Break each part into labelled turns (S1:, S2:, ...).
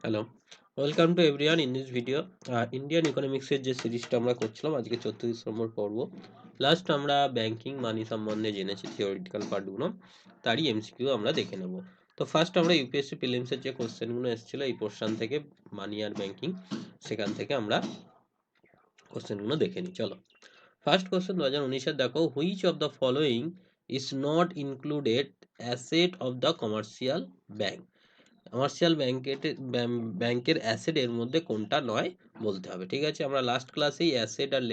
S1: Hello, welcome to everyone in this video. Indian ইকোনমিক্সের যে সিরিজটা আমরা করছিলাম, আজকে 34 নম্বর পর্ব। লাস্ট আমরা ব্যাংকিং মানি সম্বন্ধে জেনেছি, থিওরিটিক্যাল পার্টগুলো, তারই এমসিকিউ আমরা দেখে নেব। তো ফার্স্ট আমরা ইউপিএসসি প্রিলিমসের যে কোশ্চেনগুলো এসেছিলো এই পোর্শন থেকে, মানি আর ব্যাংকিং, সেখান থেকে আমরা কোশ্চেনগুলো দেখে নিই। চলো, ফার্স্ট কোশ্চেন 2019-এর দেখো, which of the following is not included asset of the commercial bank. Commercial ব্যাংকের অ্যাসেট এর মধ্যে কোনটা নয় বলতে হবে। ঠিক আছে, আমরা লাস্ট ক্লাসেই অ্যাসেট আর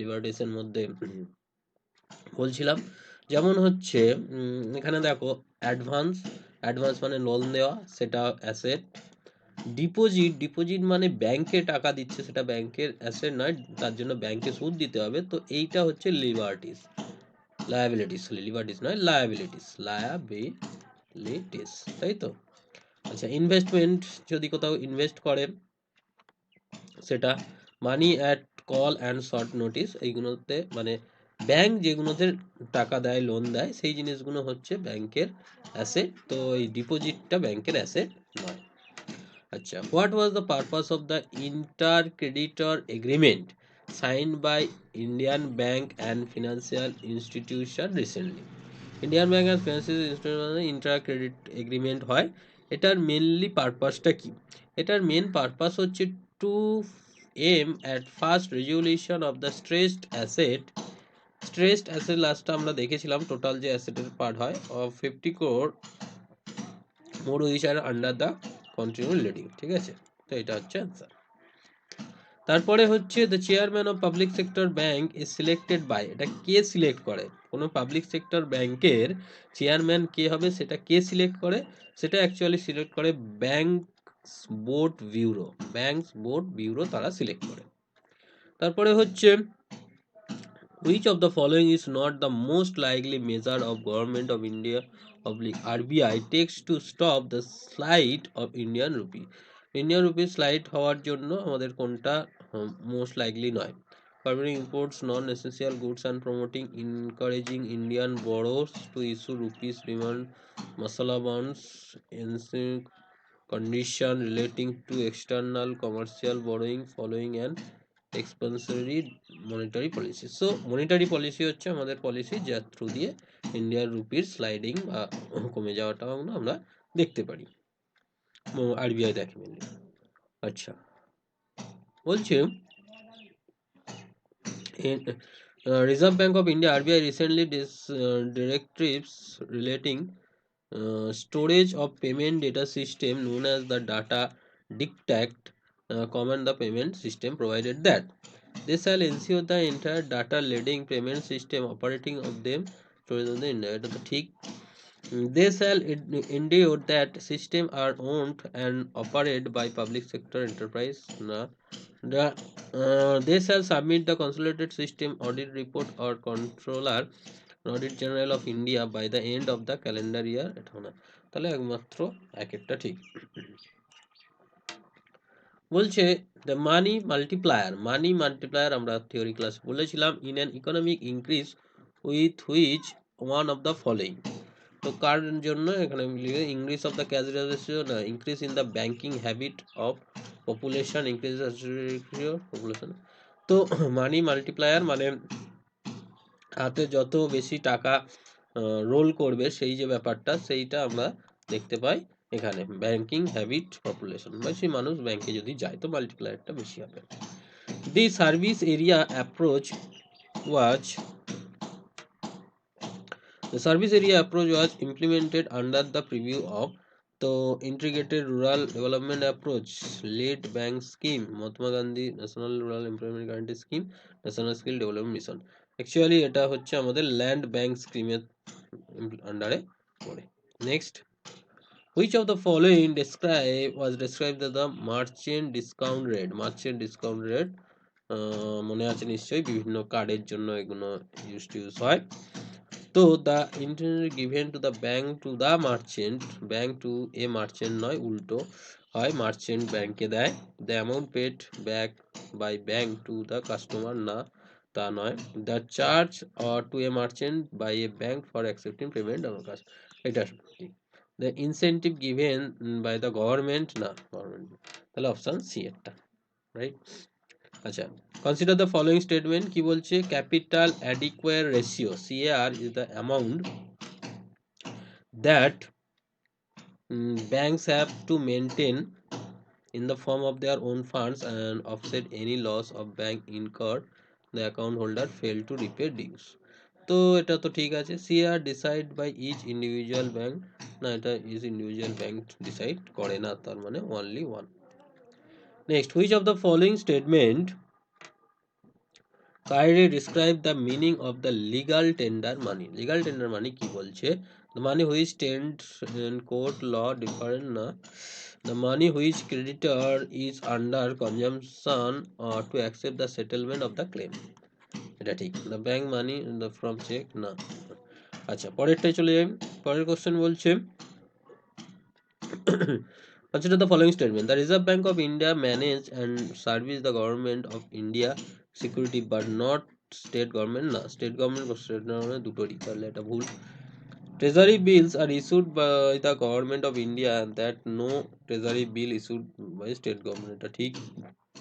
S1: লিবার্টিসের মধ্যে বলছিলাম। যেমন হচ্ছে এখানে দেখো, অ্যাডভান্স অ্যাডভান্স মানে লোন দেওয়া, সেটা অ্যাসেট। ডিপোজিট মানে ব্যাংকে টাকা দিচ্ছে, সেটা ব্যাংকের অ্যাসেট নয়, তার জন্য ব্যাংকে সুদ দিতে হবে, তো এইটা হচ্ছে লিবার্টিস নয়, লায়াবিলিটিস, তাই তো। আচ্ছা, ইনভেস্টমেন্ট, যদি কোথাও ইনভেস্ট করে, সেটা মানি at call and short notice, এইগুলোতে মানে ব্যাংক যেগুলোতে টাকা দেয়, লোন দেয়, সেই জিনিসগুলো হচ্ছে ব্যাংকের অ্যাসেট, তো এই ডিপোজিটটা ব্যাংকের অ্যাসেট নয়। আচ্ছা, what was the purpose of the inter creditor agreement signed by Indian bank and financial institution recently. Indian bank and financial institution inter credit agreement হয়, এটার মেনলি পারপাসটা কি? এটার মেন পারপাস হচ্ছে to aim at first resolution of the stressed asset লাস্টটা আমরা দেখেছিলাম, total যে অ্যাসেটের পার্ট হয় of 50 crore more which are under the continue leading. ঠিক আছে, তো এটা হচ্ছে অ্যান্সার। তারপরে হচ্ছে the chairman of public sector bank is selected by, এটা কে সিলেক্ট করে? কোনো পাবলিক সেক্টর ব্যাংকের চেয়ারম্যান কে হবে, সেটা কে সিলেক্ট করে? সেটা অ্যাকচুয়ালি সিলেক্ট করে ব্যাংকস বোর্ড ব্যুরো, তারা সিলেক্ট করে। তারপরে হচ্ছে, which of the following is not the most likely measure of government of India RBI takes to stop the slide of Indian rupee slide হওয়ার জন্য আমাদের কোনটা মোস্ট লাইকলি নয়? Permitting imports non-essential goods and promoting encouraging Indian borrowers to issue rupees demand masala bonds, condition relating to external commercial borrowing following an expansionary monetary policy. So monetary policy হচ্ছে আমাদের policy, যার through দিয়ে ইন্ডিয়ার রুপির sliding বা কমে যাওয়াটা আমরা দেখতে পারি, আরবিআই দেখে মেনলি। আচ্ছা, বলছে reserve bank of India RBI recently directives relating storage of payment data system known as the data dictate command the payment system provided that they shall ensure the entire data leading payment system operating of them storage on the India, এটা তো ঠিক। They shall ensure that system are owned and operated by public sector enterprise না they shall submit the consolidated system audit report or controller audit general of India by the end of the calendar year, এটা না, তাহলে একমাত্র এক একটা ঠিক। বলছে the money multiplier আমরা থিওরি ক্লাস বলেছিলাম, in an economic increase with which one of the following, তো কার জন্য এখানে increase of the cash ratio না, increase in the banking habit of population, increase population. তো মানি মাল্টিপ্লায়ার মানে হাতে যত বেশি টাকা রোল করবে, সেই যে ব্যাপারটা, সেইটা আমরা দেখতে পাই এখানে। ব্যাংকিং হ্যাবিট পপুলেশন, বেশি মানুষ ব্যাংকে যদি যায় তো মাল্টিপ্লায়ারটা বেশি হবে। The service area approach was implemented under the preview of তো integrated rural development approach, lead bank scheme, Mahatma Gandhi national rural employment guarantee scheme, national skill development mission. Actually এটা হচ্ছে আমাদের ল্যান্ড ব্যাংক স্কিমের আন্ডারে পড়ে। Next, which of the following was described as the merchant discount rate? মনে আছে নিশ্চয়ই, বিভিন্ন কার্ডের জন্য এগুলো ইউজ হয়। তো the internet given to the bank to a merchant নয়, উল্টো হয়, মার্চেন্ট ব্যাংকে দেয়। The amount paid back by bank to the customer, না তা নয়। The charge to a merchant by a bank for accepting payment আমার কাছে, এটা ঠিক। the incentive given by the government না government তাহলে অপশন সি একটা রাইট আচ্ছা কনসিডার দ্য ফলোইং স্টেটমেন্ট কি বলছে capital adequate ratio CAR is the amount that banks have to maintain in the form of their own funds and offset any loss of bank incurred the account holder failed to repay dues তো এটা তো ঠিক আছে CR decide by each individual bank না এটা is individual bank decide করে না তার মানে only one next which of the following statement kindly describe the meaning of the legal tender money legal tender money কি বলছে the money which tends in court law different না the money which creditor is under consumption to accept the settlement of the claim এটা ঠিক the bank money in the from check না আচ্ছা পরেরটাই চলে যাই পরের কোশ্চেন বলছে consider the following statement the reserve bank of india manage and service the government of india security but not state government না state government state government দুটোরই তাহলে এটা ভুল treasury bills are issued by the government of india and that no treasury bill issued by state government এটা ঠিক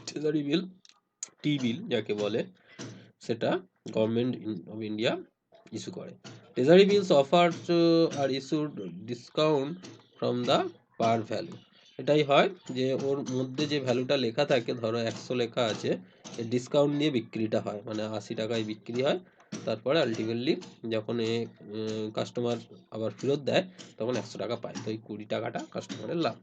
S1: treasury bill টি বিল যাকে বলে সেটা গভর্নমেন্ট অফ ইন্ডিয়া ইস্যু করে ট্রেজারি বিলস অফার আর issued discount from the par value এটাই হয় যে ওর মধ্যে যে ভ্যালুটা লেখা থাকে ধরো 100 লেখা আছে ডিসকাউন্ট দিয়ে বিক্রিটা হয় মানে 80 টাকায় বিক্রি হয় তারপরে আলটিমেটলি যখন কাস্টমার আবার ফেরত দেয় তখন 100 টাকা পায় তো এই 20 টাকাটা কাস্টমারের লাভ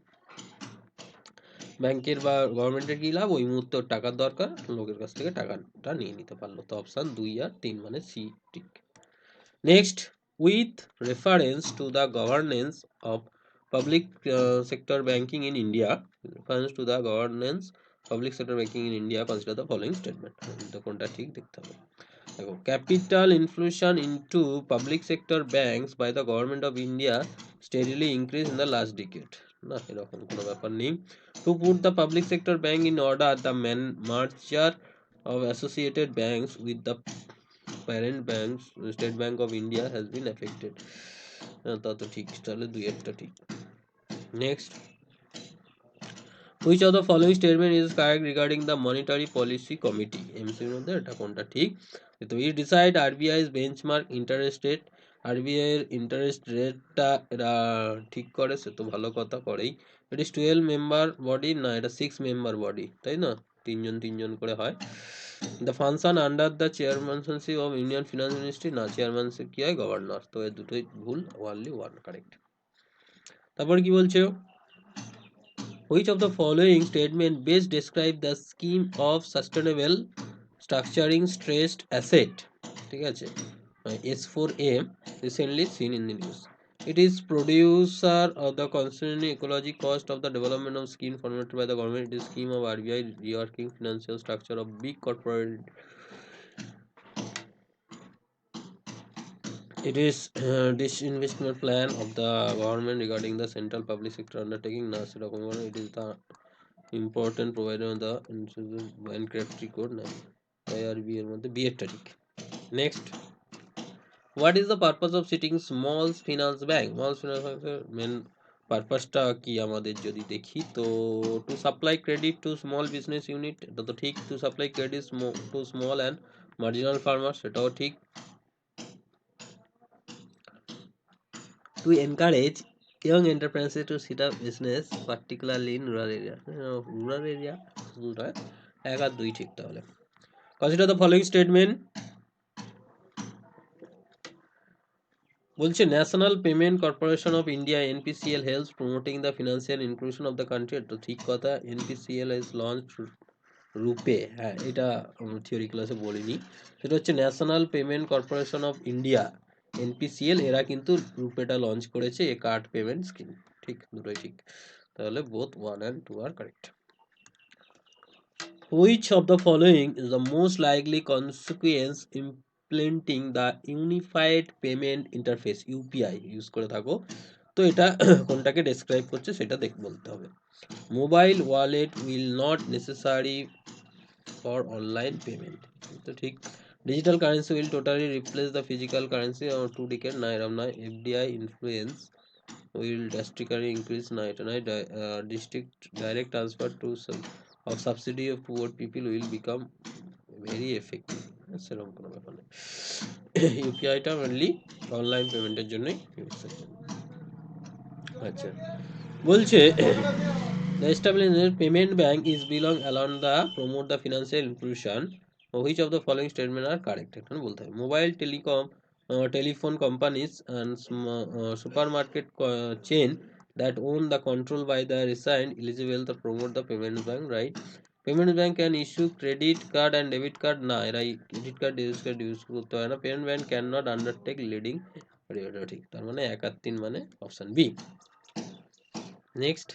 S1: ব্যাংকের বা গভর্নমেন্টের কি লাভ ওই মুহূর্তে ওর টাকার দরকার লোকের কাছ থেকে টাকাটা নিয়ে নিতে পারলো তো অপশন 2 আর 3 মানে সি ঠিক next with reference to the governance of public sector banking in India reference to the governance public sector banking in India consider the following statement তো কোনটা ঠিক দেখতে হবে দেখো capital infusion into public sector banks by the government of India steadily increase in the last decade না এরকম কোনো ব্যাপার নেই to put the public sector bank in order the merger of associated banks with the parent banks state bank of india has been affected তা তো ঠিক তাহলে দুই একটা ঠিক next which of the following statement is correct regarding the monetary policy committee এমসির মধ্যে এটা কোনটা ঠিক তো we decide RBI's benchmark interest rate RBI এর ইন্টারেস্ট রেটটা এরা ঠিক করে সে তো ভালো কথা করেই it is 12 member body না এটা 6 member body তাই না তিনজন তিনজন করে হয় the function under the chairmanship of union finance ministry না chairmanship কি হয় গভর্নর তো এই দুটোই ভুল only one correct তারপর কি বলছে which of the following statement best describe the scheme of sustainable structuring stressed asset ঠিক আছে S4A recently seen in the news it is producer of the concerning ecology cost of the development of scheme formulated by the government it is scheme of RBI reworking financial structure of big corporate it is disinvestment plan of the government regarding the central public sector undertaking না সেরকম it is the important provider of the bankruptcy code না IRB এর মধ্যে B এরটা ঠিক next what is the purpose of setting small finance bank small finance bank main পারপাসটা কি আমাদের যদি দেখি তো to supply credit to small business unit এটা তো ঠিক to supply credit to small and marginal farmer সেটাও ঠিক to encourage young enterprises to set up business particularly in rural area rural area এক আর দুই ঠিক তাহলে consider the following statement বলছে national payment corporation of India এনপিসিএল helps promoting the financial inclusion of the country তো ঠিক কথা এনপিসিএল is launch রূপে হ্যাঁ এটা থিওরি ক্লাসে বলিনি সেটা হচ্ছে national payment corporation of India এনপিসিএল এরা কিন্তু রূপেটা লঞ্চ করেছে এ কার্ড পেমেন্ট স্কিম ঠিক দুটোই ঠিক তাহলে বোথ 1 and 2 আর correct which of the following is the most likely consequence implementing the unified payment interface UPI use করে থাকো তো এটা কোনটাকে ডেসক্রাইব করছে সেটা বলতে হবে mobile wallet will not necessary for online payment তো ঠিক digital currency will totally replace the physical currency or 2 decade না এরম না FDI influence will drastically increase night district direct transfer to some of subsidy of poor people will become very effective সেরকম কোনো ব্যাপার নেই ইউপিআইটা only online পেমেন্টের জন্যই use হচ্ছে আচ্ছা বলছে the established payment bank is belong along the promote the financial inclusion which of the following statement are correct এখানে বলতে হবে mobile telecom telephone companies and supermarket chain that own the control by the resigned eligible to promote the payment bank right payment bank can issue credit card and debit card না এরা credit card debit card use করতে হয় না payment bank can not undertake lending ঠিক তার মানে 1 আর 3 মানে option B next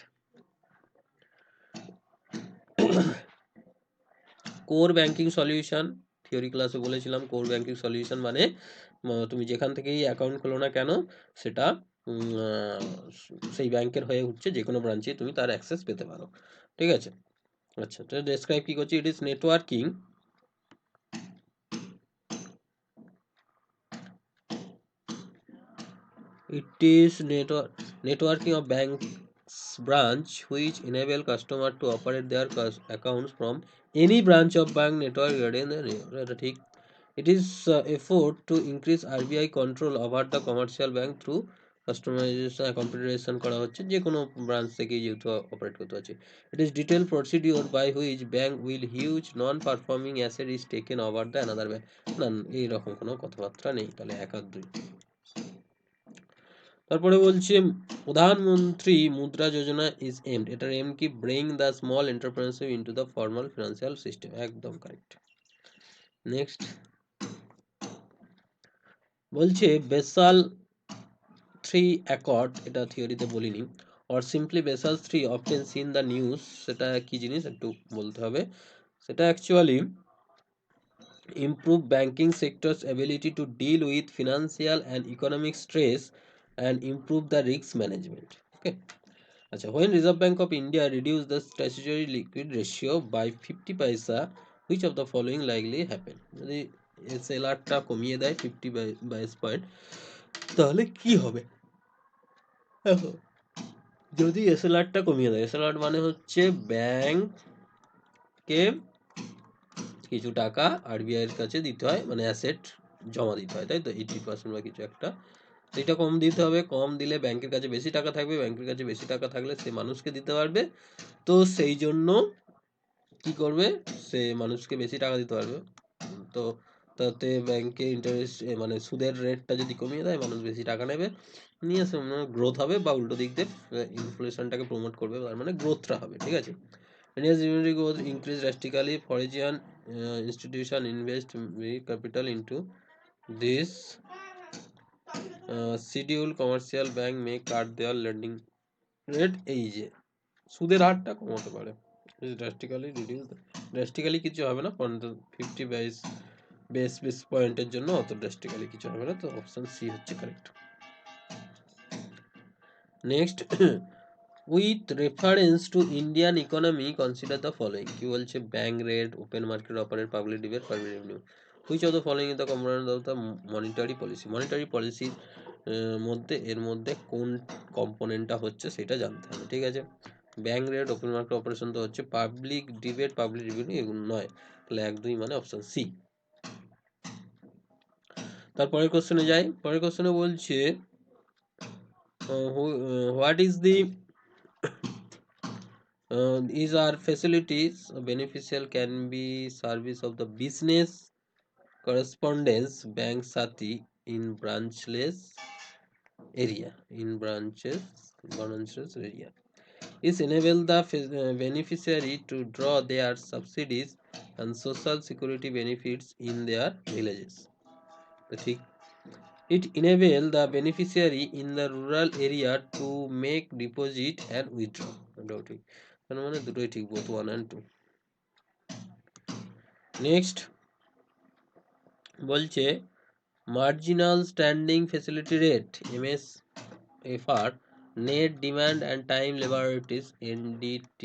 S1: core banking solution theory ক্লাসে বলেছিলাম কোর ব্যাংকিং সলিউশন মানে তুমি যেখান থেকেই অ্যাকাউন্ট খোলো না কেন সেটা সেই ব্যাংকের হয়ে উঠছে যে কোনো ব্রাঞ্চে তুমি তার অ্যাক্সেস পেতে পারো ঠিক আছে আচ্ছা তো ডেসক্রাইব কি করছি it is networking it is networking of banks branch which enable customer to operate their accounts from any branch of bank network ঠিক it is effort to increase RBI control over the commercial bank through customization computerization করা হচ্ছে যে কোনো branch থেকে যেহেতু operate করতে হচ্ছে it is detailed procedure by which bank will huge non performing asset is taken over the another bank না এইরকম কোনো কথাবার্তা নেই তাহলে 1 আর 2 তারপরে বলছে প্রধানমন্ত্রী মুদ্রা যোজনা ইজ এমড এটার এম কি bring the small entrepreneurship into the formal financial system একদম কারেক্ট নেক্সট বলছে বেসাল 3 অ্যাকর্ড এটা থিওরিতে বলিনি or simply basal 3 often seen the news সেটা কি জিনিস একটু বলতে হবে সেটা actually improve banking sector's ability to deal with financial and economic stress and improve the risk management okay আচ্ছা when Reserve Bank of India reduced the statutory liquid ratio by 50 paisa which of the following likely happen যদি SLR টা কমিয়ে দেয় 50 basis point তাহলে কি হবে দেখো যদি SLR টা কমিয়ে দেয় SLR মানে হচ্ছে ব্যাংককে কিছু টাকা আরবিআই এর কাছে দিতে হয় মানে অ্যাসেট জমা দিতে হয় তাই তো 80% বা কিছু একটা এটা কম দিতে হবে কম দিলে ব্যাংকের কাছে বেশি টাকা থাকবে ব্যাংকের কাছে বেশি টাকা থাকলে সে মানুষকে দিতে পারবে তো সেই জন্য কি করবে সে মানুষকে বেশি টাকা দিতে পারবে তো তাতে ব্যাংকে ইন্টারেস্ট মানে সুদের রেটটা যদি কমিয়ে দেয় মানুষ বেশি টাকা নেবে নিয়ে সে গ্রোথ হবে বা উল্টো দিক দিয়ে ইনফ্লেশনটাকে প্রমোট করবে তার মানে গ্রোথটা হবে ঠিক আছে India's GDP growth increased drastically. Foreign institution invest big capital into this schedule. Commercial bank may cut their lending rate. এই যে সুদের হারটা কমাতে পারে ড্রাস্টিক্যালি রিডিউস ড্রাস্টিক্যালি কিছু হবে না 50 বেস পয়েন্টের জন্য অত ড্রাস্টিক্যালি কিছু হবে না তো অপশন সি হচ্ছে correct next with reference to Indian economy consider the following কি বলছে bank rate open market operate public debate private revenue which of the following is the component of the monetary policy মধ্যে এর মধ্যে কোন কম্পোনেন্টটা হচ্ছে সেটা জানতে হবে ঠিক আছে bank rate open market operation তো হচ্ছে পাবলিক ডিবেট পাবলিক রেভিনিউ এগুলো নয় তাহলে 1-2 মানে অপশন সি তারপরের কোশ্চেনে যাই পরের কোশ্চেনে বলছে what is the these are facilities beneficial can be service of the business correspondence bank sati in branchless area area is enable the beneficiary to draw their subsidies and social security benefits in their villages ঠিক it enable the beneficiary in the rural area to make deposit and withdraw ঠিক তার মানে দুটোই ঠিক both 1 and 2 next বলছে marginal standing facility rate MSFR net demand and time liabilities NDT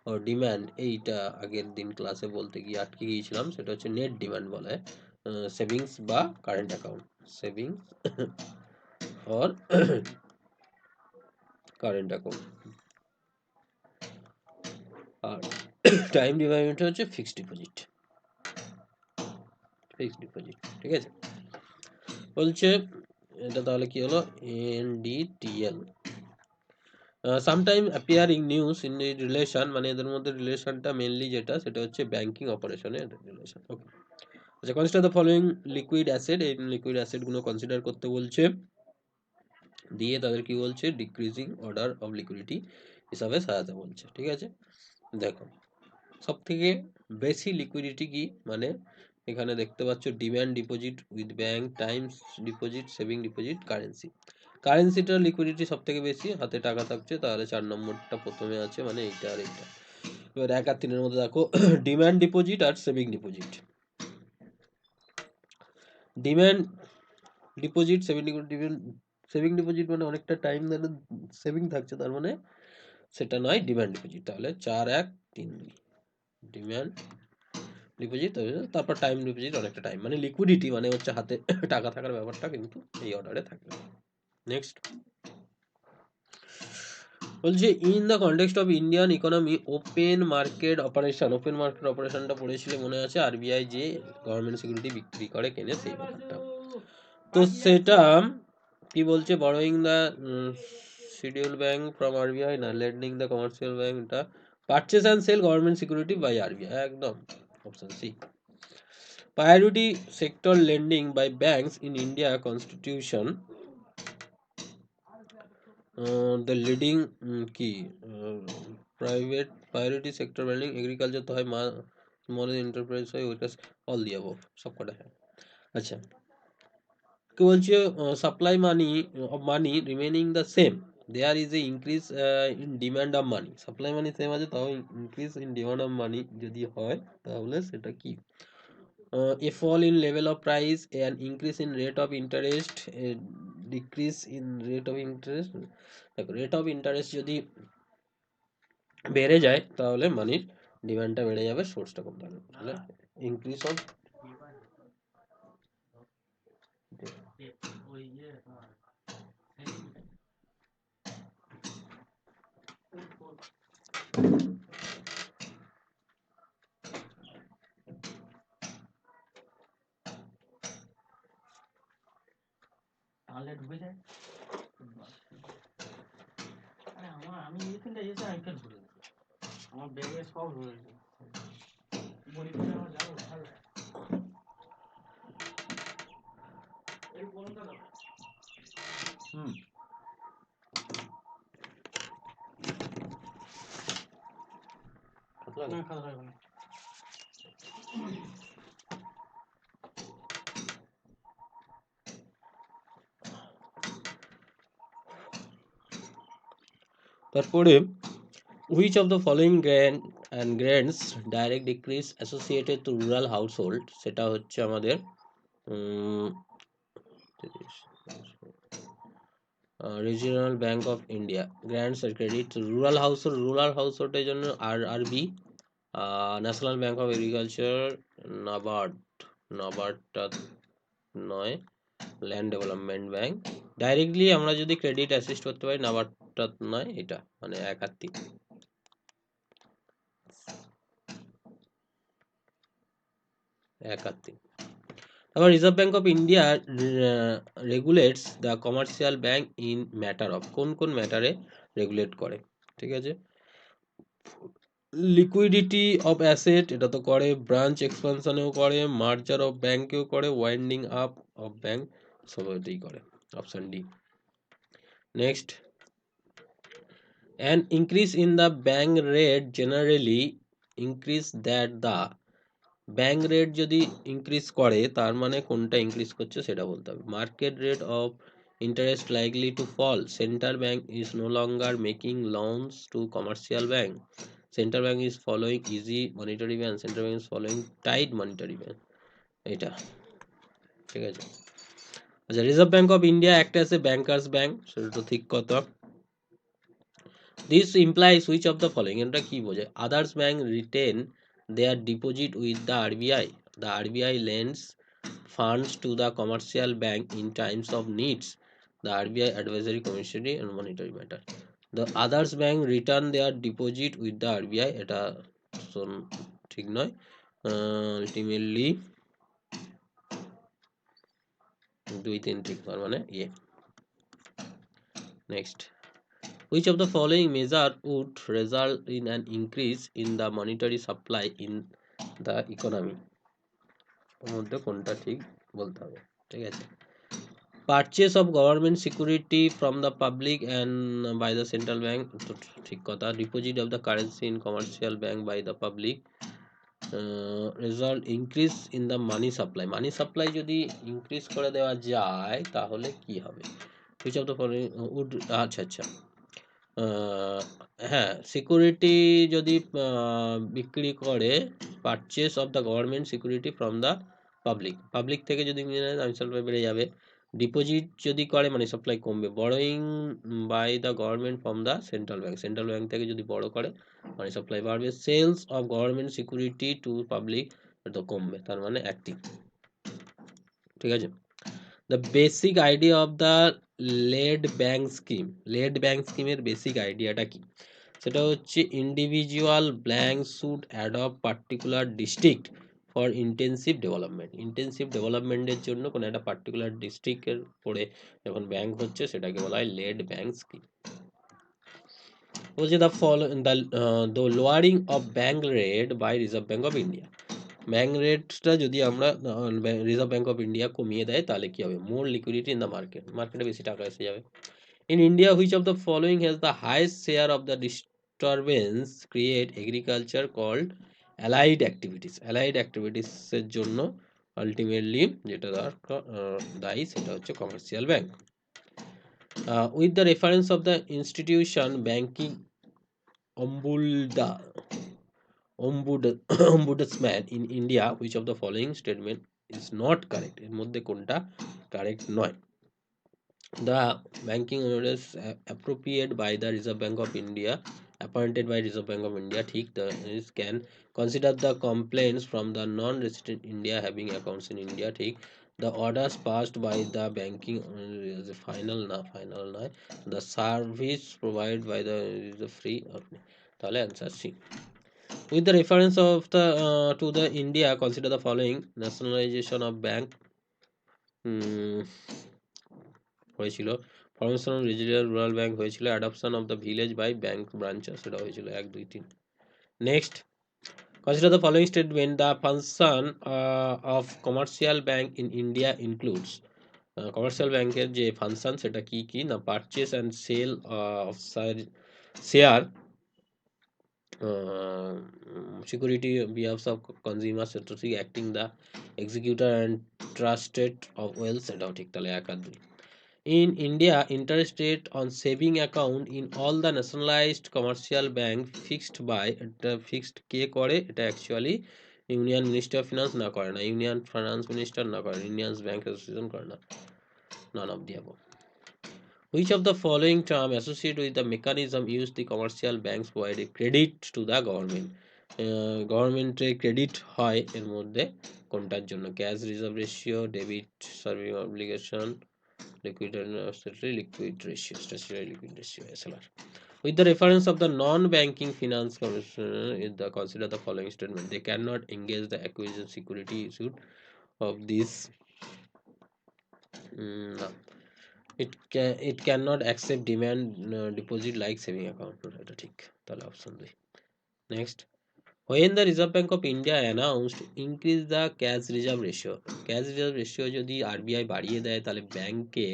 S1: ও demand এইটা আগের দিন ক্লাসে বলতে গিয়ে আটকে গিয়েছিলাম সেটা হচ্ছে নেট ডিমান্ড বলে সেভিংস বা current account savings or current account. আর টাইম ডিপোজিট হচ্ছে ফিক্সড ডিপোজিট, ঠিক আছে। বলছে এটা তাহলে কি হলো, NDTL. Sometime appearing news in relation, মানে এদের মধ্যে রিলেশনটা মেনলি যেটা সেটা হচ্ছে ব্যাংকিং অপারেশনের রিলেশন। ওকে, আচ্ছা, consider the following liquid asset, এই লিকুইড অ্যাসেটগুলো কনসিডার করতে বলছে, দিয়ে তাদের কি বলছে, ডিক্রিজিং অর্ডার অফ লিকুইডিটি হিসাবে সাজাতে বলছে, ঠিক আছে। দেখো সব থেকে বেশি লিকুইডিটি কি, মানে এখানে দেখতে পাচ্ছ demand deposit with bank, times deposit, saving deposit, currency. কারেন্সিটার লিকুইডিটি সব থেকে বেশি, হাতে টাকা থাকছে, তাহলে 4 নম্বরটা প্রথমে আছে, মানে এইটা আর এইটা। এবার 1 আর 3-এর মধ্যে দেখো ডিমান্ড ডিপোজিট আর saving deposit. Demand deposit, saving deposit মানে অনেকটা টাইম ধরে সেভিং থাকছে, তার মানে সেটা নয় ডিমান্ড ডিপোজিট। তাহলে 4-1-3 ডিমান্ড ডিপোজিট, তারপর টাইম ডিপোজিট অনেকটা টাইম, মানে লিকুইডিটি মানে হচ্ছে হাতে টাকা থাকার ব্যাপারটা কিন্তু এই অর্ডারে থাকবে। নেক্সট বলছে in the context of Indian economy open market operation, open market অপারেশনটা পড়েছিলে মনে আছে, আরবিআই যে গভর্নমেন্ট সিকিউরিটি বিক্রি করে কেনে সেই ব্যাপারটা। তো সেটা কি বলছে, borrowing the schedule bank from RBI, না লেন্ডিং দ্য কমার্শিয়াল ব্যাংক, এটা purchase and sale government security by RBI, একদম option C. Priority sector lending by banks in India constitution, the leading কি private priority sector lending, agriculture তো হয়, small enterprise হয়, ওইটা all the above, সব কটা হয়। আচ্ছা, কি বলছে, supply money of money remaining the same, there is a increase in demand of money, supply money same আছে, তাও increase in demand of money যদি হয় তাহলে সেটা কি, a fall in level of price, an increase in rate of interest, a decrease in rate of interest। দেখো rate of interest যদি বেড়ে যায় তাহলে মানির ডিমান্ডটা বেড়ে যাবে, সোর্সটা কম থাকবে, তাহলে ইনক্রিজ অফ। তারপরে which of the following grants direct decrease associated to rural household, সেটা হচ্ছে আমাদের regional bank of India grants আর ক্রেডিট রুরাল হাউসহোল্ডের জন্য RB, national bank of agriculture, নাবার্ডটা নয়, ল্যান্ড ডেভেলপমেন্ট ব্যাংক। ডাইরেক্টলি আমরা যদি ক্রেডিট অ্যাসিস্ট করতে পারি, নাবার্ডটা নয়, এটা মানে 1 আর 3, 1 আর 3। তারপর reserve bank of India regulates the commercial bank in matter of, কোন কোন ম্যাটারে রেগুলেট করে, ঠিক আছে। লিকুইডিটি অফ অ্যাসেট, এটা তো করে, ব্রাঞ্চ এক্সপানশনেও করে, মার্জার অফ ব্যাংকেও করে, ওয়াইন্ডিং আপ অফ ব্যাংক, সবইতেই করে, option D. Next, an increase in the bank rate generally increase that the, bank rate যদি ইনক্রিজ করে তার মানে কোনটা ইনক্রিজ করছে সেটা বলতে হবে। Market rate of interest likely to fall, central bank is no longer making loans to commercial bank, central bank is following easy monetary bank, central bank is following tight monetary bank, এটা ঠিক আছে। আচ্ছা, reserve bank of India act as a banker's bank, সেটা তো ঠিক কথা। This implies which of the following, এটা কি বোঝায়, others bank retain their deposit with the RBI, the RBI lends funds to the commercial bank in times of needs, the RBI advisory commissionary and monetary matter, The others bank return their deposit with the RBI, এটা ঠিক নয়। ultimately 2-3 ঠিক, তার মানে next, which of the following measure would result in an increase in the monetary supply in the economy? এর মধ্যে কোনটা ঠিক বলতে হবে, ঠিক আছে। Purchase of government security from the public and by the central bank, তো ঠিক কথা। Deposit of the currency in commercial bank by the public result increase in the money supply, money supply যদি increase করে দেওয়া যায় তাহলে কি হবে? which of the following would, আচ্ছা হ্যাঁ, সিকিউরিটি যদি বিক্রি করে, purchase of the government security from the public থেকে যদি মানি সাপ্লাই বেড়ে যাবে। ডিপোজিট যদি করে মানি সাপ্লাই কমবে। Borrowing by the government from the central bank থেকে যদি বড় করে মানি সাপ্লাই বাড়বে। Sales of government security to public তো কমবে, তার মানে অ্যাক্টিভ, ঠিক আছে। The basic idea of the lead bank স্কিমের বেসিক আইডিয়াটা কি? সেটা হচ্ছে individual bank should adopt particular district for intensive ডেভেলপমেন্টের জন্য কোনো একটা পার্টিকুলার ডিস্ট্রিক্টের পরে যখন ব্যাংক হচ্ছে সেটাকে বলা হয় লেড ব্যাংক স্কিম। বলছে the lowering of bank rate by reserve bank of India, bank রেটটা যদি আমরা রিজার্ভ ব্যাংক অফ ইন্ডিয়া কমিয়ে দেয় তাহলে কি হবে? মোর লিকুইডিটি ইন দ্য মার্কেটে বেশি টাকা এসে যাবে। In India which of the following has the highest share of the disturbance create agriculture called allied অ্যাক্টিভিটিসের জন্য আলটিমেটলি যেটা দায়ী সেটা হচ্ছে commercial bank. With the reference of the institution banking ombudsman in India, which of the following statement is not correct? এর মধ্যে কোনটা correct নয়? The banking ombudsman appropriated by the Reserve Bank of India, appointed by Reserve Bank of India, ঠিক, can consider the complaints from the non-resident India having accounts in India, ঠিক। The orders passed by the banking final নয়। The service provided by the is free, তাহলে answer C. With the reference of the to the India, consider the following: nationalization of bank হয়েছিল, formation of regional rural bank হয়েছিল, adoption of the village by bank branches সেটা হয়েছিল 1, 2, 3। Next, consider the following statement: the function of commercial bank in India includes, commercial ব্যাংকের যে function সেটা কি কি না? Purchase and sale of share, security behalf of consumers, acting the executor and trusted of wealth, সেটাও ঠিক, তাহলে 1 আর 2। In India, interest rate on saving account in all the nationalized commercial bank fixed by, এটা fixed কে করে? এটা actually union minister of finance না করে না, union finance minister না করে, ইন্ডিয়ান ব্যাংক অ্যাসোসিয়েশন করে না, none of the above. Which of the following term associated with the mechanism used the commercial banks provide credit to the government? গভর্নমেন্টে credit হয় এর মধ্যে কোনটার জন্য? Cash reserve ratio, debit serving obligation, liquid ratio, statutory liquid ratio, SLR. With the reference of the non-banking finance commissioner, consider the following statement: they cannot engage the acquisition security issued of this. No. It cannot accept demand deposit like saving account, এটা ঠিক, তাহলে option 2। Next, when the Reserve Bank of India announced increase the cash reserve ratio যদি RBI বাড়িয়ে দেয় তাহলে ব্যাংকে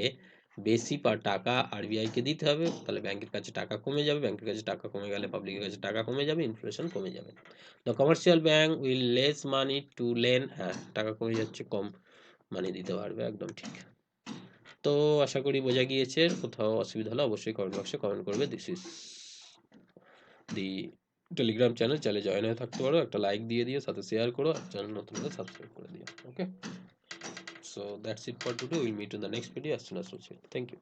S1: বেশি টাকা আরবিআইকে দিতে হবে, তাহলে ব্যাংকের কাছে টাকা কমে যাবে, ব্যাংকের কাছে টাকা কমে গেলে পাবলিকের কাছে টাকা কমে যাবে, ইনফ্লেশন কমে যাবে। The commercial bank will less money to lane, হ্যাঁ টাকা কমে যাচ্ছে, কম মানি দিতে পারবে, একদম ঠিক। তো আশা করি বোঝা গিয়েছে, কোথাও অসুবিধা হলে অবশ্যই কমেন্ট বক্সে কমেন্ট করবে। দিস ইজ দি টেলিগ্রাম চ্যানেলে জয়েন হয়ে থাকতে পারো, একটা লাইক দিয়ে দিও, সাথে শেয়ার করো, চ্যানেল নতুন হলে সাবস্ক্রাইব করে দিও। Okay, so that's it for today, will meet in the next video as soon as possible. Thank you.